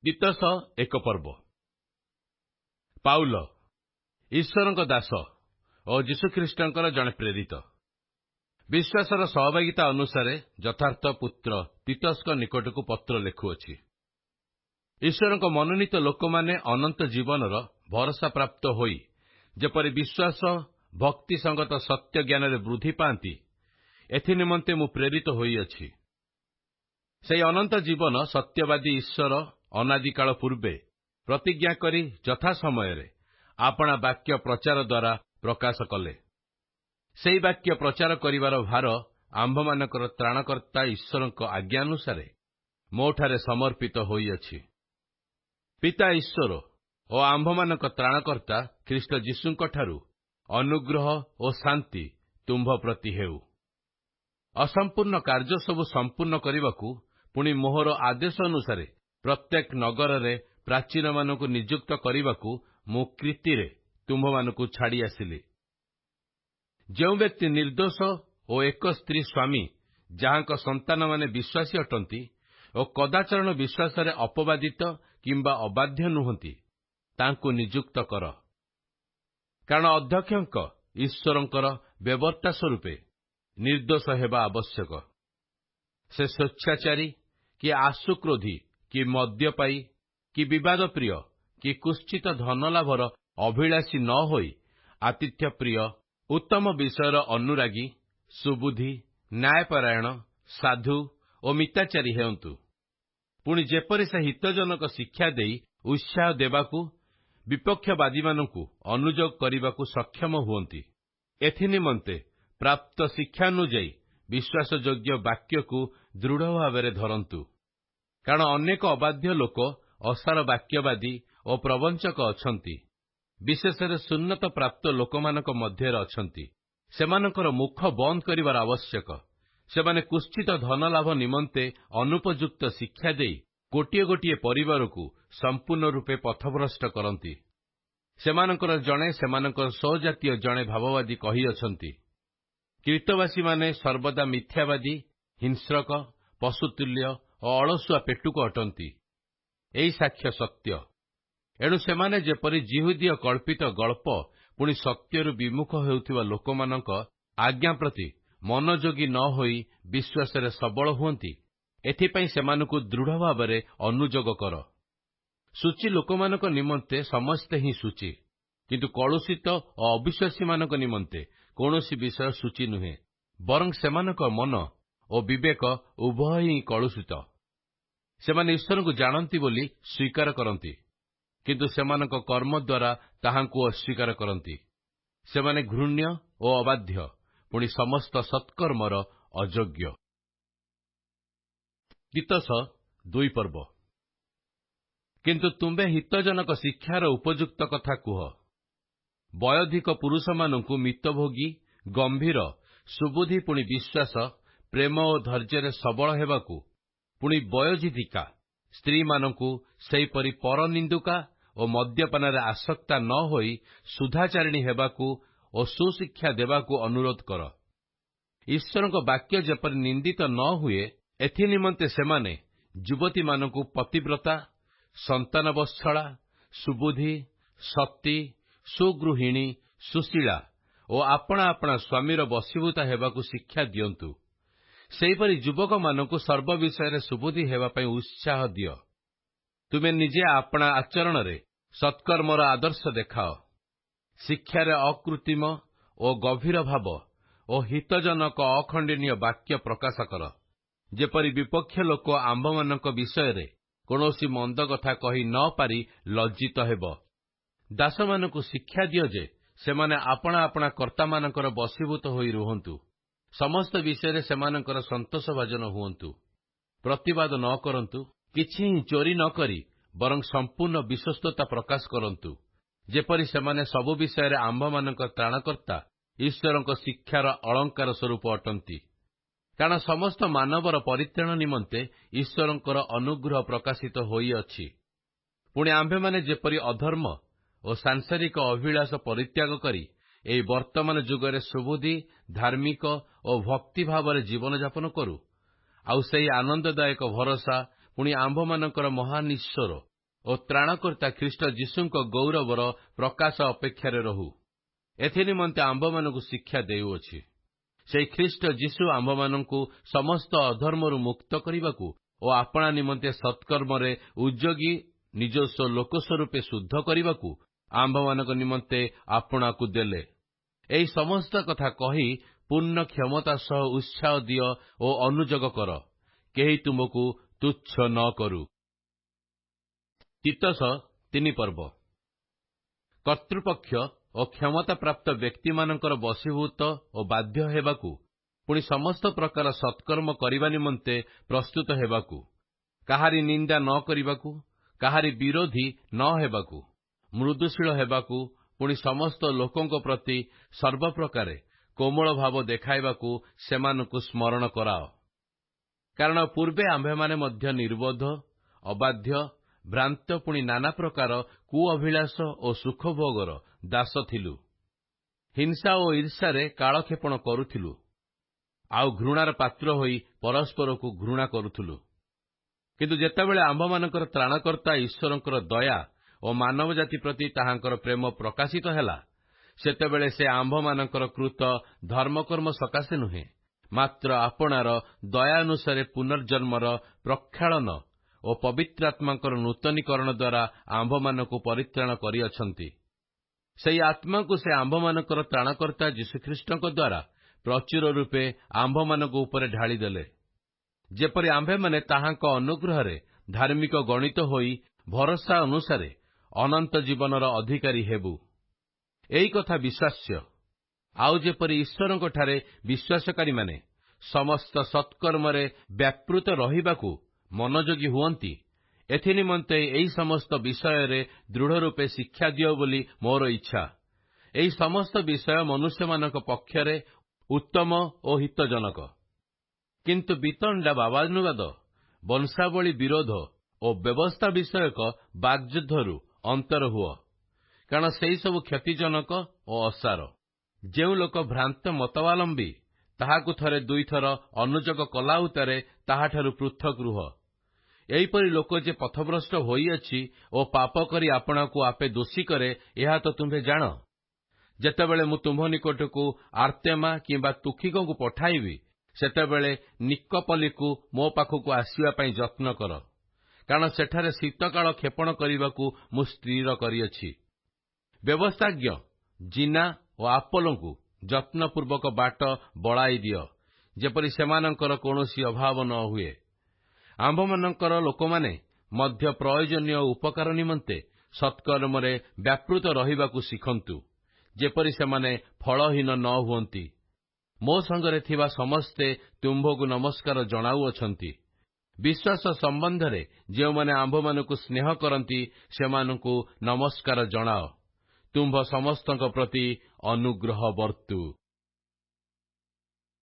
ତିତସ ଏକ ପର୍ବ। ପାଉଲ ଈଶ୍ୱରଙ୍କ ଦାସ ଓ ଯୀଶୁଖ୍ରୀଷ୍ଟଙ୍କର ଜଣେ ପ୍ରେରିତ। ବିଶ୍ୱାସର ସହଭାଗିତା ଅନୁସାରେ ଯଥାର୍ଥ ପୁତ୍ର ତିତସଙ୍କ ନିକଟକୁ ପତ୍ର ଲେଖୁଅଛି। ଈଶ୍ୱରଙ୍କ ମନୋନୀତ ଲୋକମାନେ ଅନନ୍ତ ଜୀବନର ଭରସାପ୍ରାପ୍ତ ହୋଇ ଯେପରି ବିଶ୍ୱାସ ଭକ୍ତି ସଙ୍ଗତ ସତ୍ୟ ଜ୍ଞାନରେ ବୃଦ୍ଧି ପାଆନ୍ତି, ଏଥିନିମନ୍ତେ ମୁଁ ପ୍ରେରିତ ହୋଇଅଛି। ସେହି ଅନନ୍ତ ଜୀବନ ସତ୍ୟବାଦୀ ଈଶ୍ୱର ଅନାଦିକାଳ ପୂର୍ବେ ପ୍ରତିଜ୍ଞା କରି ଯଥା ସମୟରେ ଆପଣା ବାକ୍ୟ ପ୍ରଚାର ଦ୍ୱାରା ପ୍ରକାଶ କଲେ। ସେହି ବାକ୍ୟ ପ୍ରଚାର କରିବାର ଭାର ଆମ୍ଭମାନଙ୍କର ତ୍ରାଣକର୍ତ୍ତା ଈଶ୍ୱରଙ୍କ ଆଜ୍ଞାନୁସାରେ ମୋଠାରେ ସମର୍ପିତ ହୋଇଅଛି। ପିତା ଈଶ୍ୱର ଓ ଆମ୍ଭମାନଙ୍କ ତ୍ରାଣକର୍ତ୍ତା ଖ୍ରୀଷ୍ଟ ଯୀଶୁଙ୍କଠାରୁ ଅନୁଗ୍ରହ ଓ ଶାନ୍ତି ତୁମ୍ଭ ପ୍ରତି ହେଉ। ଅସମ୍ପୂର୍ଣ୍ଣ କାର୍ଯ୍ୟ ସବୁ ସମ୍ପୂର୍ଣ୍ଣ କରିବାକୁ ପୁଣି ମୋହର ଆଦେଶ ଅନୁସାରେ ପ୍ରତ୍ୟେକ ନଗରରେ ପ୍ରାଚୀନମାନଙ୍କୁ ନିଯୁକ୍ତ କରିବାକୁ ମୁଁ କ୍ରୀତିରେ ତୁମ୍ଭମାନଙ୍କୁ ଛାଡ଼ି ଆସିଲି। ଯେଉଁ ବ୍ୟକ୍ତି ନିର୍ଦ୍ଦୋଷ ଓ ଏକ ସ୍ତ୍ରୀ ସ୍ୱାମୀ ଯାହାଙ୍କ ସନ୍ତାନମାନେ ବିଶ୍ୱାସୀ ଅଟନ୍ତି ଓ କଦାଚରଣ ବିଶ୍ୱାସରେ ଅପବାଦିତ କିମ୍ବା ଅବାଧ୍ୟ ନୁହନ୍ତି, ତାଙ୍କୁ ନିଯୁକ୍ତ କର। କାରଣ ଅଧ୍ୟକ୍ଷଙ୍କ ଈଶ୍ୱରଙ୍କର ବ୍ୟବର୍ତ୍ତା ସ୍ୱରୂପେ ନିର୍ଦ୍ଦୋଷ ହେବା ଆବଶ୍ୟକ। ସେ ସ୍ୱେଚ୍ଛାଚାରୀ କି ଆଶୁକ୍ରୋଧୀ କି ମଦ୍ୟପାୟୀ କି ବିବାଦ ପ୍ରିୟ କି କୁତ୍ସିତ ଧନଲାଭର ଅଭିଳାଷୀ ନ ହୋଇ ଆତିଥ୍ୟ ପ୍ରିୟ, ଉତ୍ତମ ବିଷୟର ଅନୁରାଗୀ, ସୁବୁଦ୍ଧି, ନ୍ୟାୟପରାୟଣ, ସାଧୁ ଓ ମିତାଚାରୀ ହେଉନ୍ତୁ। ପୁଣି ଯେପରି ସେ ହିତଜନକ ଶିକ୍ଷା ଦେଇ ଉତ୍ସାହ ଦେବାକୁ ବିପକ୍ଷବାଦୀମାନଙ୍କୁ ଅନୁଯୋଗ କରିବାକୁ ସକ୍ଷମ ହୁଅନ୍ତି। ଏଥିନିମନ୍ତେ ପ୍ରାପ୍ତ ଶିକ୍ଷାନୁଯାୟୀ ବିଶ୍ୱାସଯୋଗ୍ୟ ବାକ୍ୟକୁ ଦୃଢ଼ ଭାବରେ ଧରନ୍ତୁ। କାରଣ ଅନେକ ଅବାଧ୍ୟ ଲୋକ ଅସାର ବାକ୍ୟବାଦୀ ଓ ପ୍ରବଞ୍ଚକ ଅଛନ୍ତି, ବିଶେଷରେ ସୁନ୍ନତ ପ୍ରାପ୍ତ ଲୋକମାନଙ୍କ ମଧ୍ୟରେ ଅଛନ୍ତି। ସେମାନଙ୍କର ମୁଖ ବନ୍ଦ କରିବାର ଆବଶ୍ୟକ। ସେମାନେ କୁତ୍ସିତ ଧନଲାଭ ନିମନ୍ତେ ଅନୁପଯୁକ୍ତ ଶିକ୍ଷା ଦେଇ ଗୋଟିଏ ଗୋଟିଏ ପରିବାରକୁ ସମ୍ପୂର୍ଣ୍ଣ ରୂପେ ପଥଭ୍ରଷ୍ଟ କରନ୍ତି। ସେମାନଙ୍କର ଜଣେ ସେମାନଙ୍କର ସ୍ୱଜାତୀୟ ଜଣେ ଭାବବାଦୀ କହିଅଛନ୍ତି, କ୍ରୀତବାସୀମାନେ ସର୍ବଦା ମିଥ୍ୟାବାଦୀ, ହିଂସ୍ରକ, ପଶୁତୁଲ୍ୟ ଓ ଅଳସୁଆ ପେଟୁକ ଅଟନ୍ତି। ଏହି ସାକ୍ଷ୍ୟ ସତ୍ୟ। ଏଣୁ ସେମାନେ ଯେପରି ଯିହୁଦୀୟ କଳ୍ପିତ ଗଳ୍ପ ପୁଣି ସତ୍ୟରୁ ବିମୁଖ ହେଉଥିବା ଲୋକମାନଙ୍କ ଆଜ୍ଞା ପ୍ରତି ମନୋଯୋଗୀ ନ ହୋଇ ବିଶ୍ୱାସରେ ସବଳ ହୁଅନ୍ତି, ଏଥିପାଇଁ ସେମାନଙ୍କୁ ଦୃଢ଼ ଭାବରେ ଅନୁଯୋଗ କର। ସୂଚୀ ଲୋକମାନଙ୍କ ନିମନ୍ତେ ସମସ୍ତେ ହିଁ ସୂଚୀ, କିନ୍ତୁ କଳୁଷିତ ଓ ଅବିଶ୍ୱାସୀମାନଙ୍କ ନିମନ୍ତେ କୌଣସି ବିଷୟ ସୂଚୀ ନୁହେଁ, ବରଂ ସେମାନଙ୍କ ମନ ଓ ବିବେକ ଉଭୟ ହିଁ କଳୁଷିତ। ସେମାନେ ଈଶ୍ୱରଙ୍କୁ ଜାଣନ୍ତି ବୋଲି ସ୍ୱୀକାର କରନ୍ତି, କିନ୍ତୁ ସେମାନଙ୍କ କର୍ମ ଦ୍ୱାରା ତାହାଙ୍କୁ ଅସ୍ୱୀକାର କରନ୍ତି। ସେମାନେ ଘୃଣ୍ୟ ଓ ଅବାଧ୍ୟ, ପୁଣି ସମସ୍ତ ସତ୍କର୍ମର ଅଯୋଗ୍ୟ। ତିତସ 2 ପର୍ବ। କିନ୍ତୁ ତୁମ୍ଭେ ହିତଜନକ ଶିକ୍ଷାର ଉପଯୁକ୍ତ କଥା କୁହ। ବୟୋଧିକ ପୁରୁଷମାନଙ୍କୁ ମିତଭୋଗୀ, ଗମ୍ଭୀର, ସୁବୁଦ୍ଧି ପୁଣି ବିଶ୍ୱାସ, ପ୍ରେମ ଓ ଧୈର୍ଯ୍ୟରେ ସବଳ ହେବାକୁ, ପୁଣି ବୟୋଜ୍ୟେଷ୍ଠିକା ସ୍ତ୍ରୀମାନଙ୍କୁ ସେହିପରି ପରନିନ୍ଦୁକା ଓ ମଦ୍ୟପାନରେ ଆସକ୍ତା ନ ହୋଇ ସୁଧାଚାରିଣୀ ହେବାକୁ ଓ ସୁଶିକ୍ଷା ଦେବାକୁ ଅନୁରୋଧ କର। ଈଶ୍ୱରଙ୍କ ବାକ୍ୟ ଯେପରି ନିନ୍ଦିତ ନ ହୁଏ, ଏଥିନିମନ୍ତେ ସେମାନେ ଯୁବତୀମାନଙ୍କୁ ପତିବ୍ରତା, ସନ୍ତାନବତ୍ସଳା, ସୁବୁଦ୍ଧି, ସତୀ, ସୁଗୃହିଣୀ, ସୁଶୀଳା ଓ ଆପଣା ଆପଣା ସ୍ୱାମୀର ବଶୀଭୂତା ହେବାକୁ ଶିକ୍ଷା ଦିଅନ୍ତୁ। ସେହିପରି ଯୁବକମାନଙ୍କୁ ସର୍ବ ବିଷୟରେ ସୁବୁଦ୍ଧି ହେବା ପାଇଁ ଉତ୍ସାହ ଦିଅ। ତୁମେ ନିଜେ ଆପଣା ଆଚରଣରେ ସତ୍କର୍ମର ଆଦର୍ଶ ଦେଖାଅ। ଶିକ୍ଷାରେ ଅକୃତ୍ରିମ ଓ ଗଭୀର ଭାବ ଓ ହିତଜନକ ଅଖଣ୍ଡନୀୟ ବାକ୍ୟ ପ୍ରକାଶ କର, ଯେପରି ବିପକ୍ଷ ଲୋକ ଆମ୍ଭମାନଙ୍କ ବିଷୟରେ କୌଣସି ମନ୍ଦ କଥା କହି ନ ପାରି ଲଜ୍ଜିତ ହେବ। ଦାସମାନଙ୍କୁ ଶିକ୍ଷା ଦିଅ ଯେ ସେମାନେ ଆପଣା ଆପଣା କର୍ତ୍ତାମାନଙ୍କର ବଶୀଭୂତ ହୋଇ ରୁହନ୍ତୁ। ସମସ୍ତ ବିଷୟରେ ସେମାନଙ୍କର ସନ୍ତୋଷଭାଜନ ହୁଅନ୍ତୁ। ପ୍ରତିବାଦ ନ କରନ୍ତୁ, କିଛି ହିଁ ଚୋରି ନ କରି ବରଂ ସମ୍ପୂର୍ଣ୍ଣ ବିଶ୍ୱସ୍ତତା ପ୍ରକାଶ କରନ୍ତୁ, ଯେପରି ସେମାନେ ସବୁ ବିଷୟରେ ଆମ୍ଭମାନଙ୍କ ତ୍ରାଣକର୍ତ୍ତା ଈଶ୍ୱରଙ୍କ ଶିକ୍ଷାର ଅଳଙ୍କାର ସ୍ୱରୂପ ଅଟନ୍ତି। କାରଣ ସମସ୍ତ ମାନବର ପରିତ୍ରାଣ ନିମନ୍ତେ ଈଶ୍ୱରଙ୍କର ଅନୁଗ୍ରହ ପ୍ରକାଶିତ ହୋଇଅଛି। ପୁଣି ଆମ୍ଭେମାନେ ଯେପରି ଅଧର୍ମ ଓ ସାଂସାରିକ ଅଭିଳାଷ ପରିତ୍ୟାଗ କରି ଏହି ବର୍ତ୍ତମାନ ଯୁଗରେ ସୁବୁଦ୍ଧି, ଧାର୍ମିକ ଓ ଭକ୍ତି ଭାବରେ ଜୀବନଯାପନ କରୁ, ଆଉ ସେହି ଆନନ୍ଦଦାୟକ ଭରସା ପୁଣି ଆମ୍ଭମାନଙ୍କର ମହାନ୍ ଈଶ୍ୱର ଓ ତ୍ରାଣକର୍ତ୍ତା ଖ୍ରୀଷ୍ଟ ଯୀଶୁଙ୍କ ଗୌରବର ପ୍ରକାଶ ଅପେକ୍ଷାରେ ରହୁ। ଏଥିନିମନ୍ତେ ଆମ୍ଭମାନଙ୍କୁ ଶିକ୍ଷା ଦେଉଅଛି। ସେହି ଖ୍ରୀଷ୍ଟ ଯୀଶୁ ଆମ୍ଭମାନଙ୍କୁ ସମସ୍ତ ଅଧର୍ମରୁ ମୁକ୍ତ କରିବାକୁ ଓ ଆପଣା ନିମନ୍ତେ ସତ୍କର୍ମରେ ଉଦ୍ଯୋଗୀ ନିଜସ୍ୱ ଲୋକ ସ୍ୱରୂପେ ଶୁଦ୍ଧ କରିବାକୁ ଆମ୍ଭମାନଙ୍କ ନିମନ୍ତେ ଆପଣାକୁ ଦେଲେ। ଏହି ସମସ୍ତ କଥା କହି ପୂର୍ଣ୍ଣ କ୍ଷମତା ସହ ଉତ୍ସାହ ଦିଅ ଓ ଅନୁଯୋଗ କର, କେହି ତୁମକୁ ତୁଚ୍ଛ ନ କରୁ। ତିତସ 3 ପର୍ବ। କର୍ତ୍ତୃପକ୍ଷ ଓ କ୍ଷମତାପ୍ରାପ୍ତ ବ୍ୟକ୍ତିମାନଙ୍କର ବଶୀଭୂତ ଓ ବାଧ୍ୟ ହେବାକୁ, ପୁଣି ସମସ୍ତ ପ୍ରକାର ସତ୍କର୍ମ କରିବା ନିମନ୍ତେ ପ୍ରସ୍ତୁତ ହେବାକୁ, କାହାରି ନିନ୍ଦା ନ କରିବାକୁ, କାହାରି ବିରୋଧୀ ନ ହେବାକୁ, ମୃଦୁଶୀଳ ହେବାକୁ, ପୁଣି ସମସ୍ତ ଲୋକଙ୍କ ପ୍ରତି ସର୍ବପ୍ରକାରେ କୋମଳ ଭାବ ଦେଖାଇବାକୁ ସେମାନଙ୍କୁ ସ୍ମରଣ କରାଅ। କାରଣ ପୂର୍ବେ ଆମ୍ଭେମାନେ ମଧ୍ୟ ନିର୍ବୋଧ, ଅବାଧ୍ୟ, ଭ୍ରାନ୍ତ, ପୁଣି ନାନା ପ୍ରକାର କୁଅଭିଳାଷ ଓ ସୁଖଭୋଗର ଦାସ ଥିଲୁ। ହିଂସା ଓ ଈର୍ଷାରେ କାଳକ୍ଷେପଣ କରୁଥିଲୁ, ଆଉ ଘୃଣାର ପାତ୍ର ହୋଇ ପରସ୍ପରକୁ ଘୃଣା କରୁଥିଲୁ। କିନ୍ତୁ ଯେତେବେଳେ ଆମ୍ଭମାନଙ୍କର ତ୍ରାଣକର୍ତ୍ତା ଈଶ୍ୱରଙ୍କର ଦୟା ଓ ମାନବ ଜାତି ପ୍ରତି ତାହାଙ୍କର ପ୍ରେମ ପ୍ରକାଶିତ ହେଲା, ସେତେବେଳେ ସେ ଆମ୍ଭମାନଙ୍କର କୃତ ଧର୍ମକର୍ମ ସକାଶେ ନୁହେଁ, ମାତ୍ର ଆପଣାର ଦୟାନୁସାରେ ପୁନର୍ଜନ୍ମର ପ୍ରକ୍ଷାଳନ ଓ ପବିତ୍ରାତ୍ମାଙ୍କର ନୂତନୀକରଣ ଦ୍ୱାରା ଆମ୍ଭମାନଙ୍କୁ ପରିତ୍ରାଣ କରିଅଛନ୍ତି। ସେହି ଆତ୍ମାକୁ ସେ ଆମ୍ଭମାନଙ୍କର ତ୍ରାଣକର୍ତ୍ତା ଯୀଶୁଖ୍ରୀଷ୍ଟଙ୍କ ଦ୍ୱାରା ପ୍ରଚୁର ରୂପେ ଆମ୍ଭମାନଙ୍କ ଉପରେ ଢାଳିଦେଲେ, ଯେପରି ଆମ୍ଭେମାନେ ତାହାଙ୍କ ଅନୁଗ୍ରହରେ ଧାର୍ମିକ ଗଣିତ ହୋଇ ଭରସା ଅନୁସାରେ ଅନନ୍ତ ଜୀବନର ଅଧିକାରୀ ହେବୁ। ଏହି କଥା ବିଶ୍ୱାସ୍ୟ। ଆଉ ଯେପରି ଈଶ୍ୱରଙ୍କଠାରେ ବିଶ୍ୱାସକାରୀମାନେ ସମସ୍ତ ସତ୍କର୍ମରେ ବ୍ୟାପୃତ ରହିବାକୁ ମନୋଯୋଗୀ ହୁଅନ୍ତି, ଏଥିନିମନ୍ତେ ଏହି ସମସ୍ତ ବିଷୟରେ ଦୃଢ଼ ରୂପେ ଶିକ୍ଷା ଦିଅ ବୋଲି ମୋର ଇଚ୍ଛା। ଏହି ସମସ୍ତ ବିଷୟ ମନୁଷ୍ୟମାନଙ୍କ ପକ୍ଷରେ ଉତ୍ତମ ଓ ହିତଜନକ। କିନ୍ତୁ ବିତଣ୍ଡା ଭାବାନୁବାଦ, ବଂଶାବଳୀ ବିରୋଧ ଓ ବ୍ୟବସ୍ଥା ବିଷୟକ ବାଗ୍ଯୁଦ୍ଧରୁ ଅନ୍ତର ହୁଅ, କାରଣ ସେହିସବୁ କ୍ଷତିଜନକ ଓ ଅସାର। ଯେଉଁ ଲୋକ ଭ୍ରାନ୍ତ ମତାବଲମ୍ବୀ, ତାହାକୁ ଥରେ ଦୁଇଥର ଅନୁଯୋଗ କଲା ଉତ୍ତାରେ ତାହାଠାରୁ ପୃଥକ ରୁହ। ଏହିପରି ଲୋକ ଯେ ପଥଭ୍ରଷ୍ଟ ହୋଇଅଛି ଓ ପାପ କରି ଆପଣାକୁ ଆପେ ଦୋଷୀ କରେ, ଏହା ତ ତୁମ୍ଭେ ଜାଣ। ଯେତେବେଳେ ମୁଁ ତୁମ୍ଭ ନିକଟକୁ ଆର୍ତ୍ତେମା କିମ୍ବା ତୁଖିକଙ୍କୁ ପଠାଇବି, ସେତେବେଳେ ନିକୋପଲିକୁ ମୋ ପାଖକୁ ଆସିବା ପାଇଁ ଯତ୍ନ କର, କାରଣ ସେଠାରେ ଶୀତକାଳ କ୍ଷେପଣ କରିବାକୁ ମୁଁ ସ୍ଥିର କରିଅଛି। ବ୍ୟବସ୍ଥାଜ୍ଞ ଜିନା ଓ ଆପୋଲୋଙ୍କୁ ଯତ୍ନପୂର୍ବକ ବାଟ ବଳାଇ ଦିଅ, ଯେପରି ସେମାନଙ୍କର କୌଣସି ଅଭାବ ନ ହୁଏ। ଆମ୍ଭମାନଙ୍କର ଲୋକମାନେ ମଧ୍ୟ ପ୍ରୟୋଜନୀୟ ଉପକାର ନିମନ୍ତେ ସତ୍କର୍ମରେ ବ୍ୟାପୃତ ରହିବାକୁ ଶିଖନ୍ତୁ, ଯେପରି ସେମାନେ ଫଳହୀନ ନ ହୁଅନ୍ତି। ମୋ ସଙ୍ଗରେ ଥିବା ସମସ୍ତେ ତୁମ୍ଭକୁ ନମସ୍କାର ଜଣାଉଅଛନ୍ତି। ବିଶ୍ୱାସ ସମ୍ବନ୍ଧରେ ଯେଉଁମାନେ ଆମ୍ଭମାନଙ୍କୁ ସ୍ନେହ କରନ୍ତି, ସେମାନଙ୍କୁ ନମସ୍କାର ଜଣାଅ। ତୁମ୍ଭ ସମସ୍ତଙ୍କ ପ୍ରତି ଅନୁଗ୍ରହ ବର୍ତ୍ତୁ।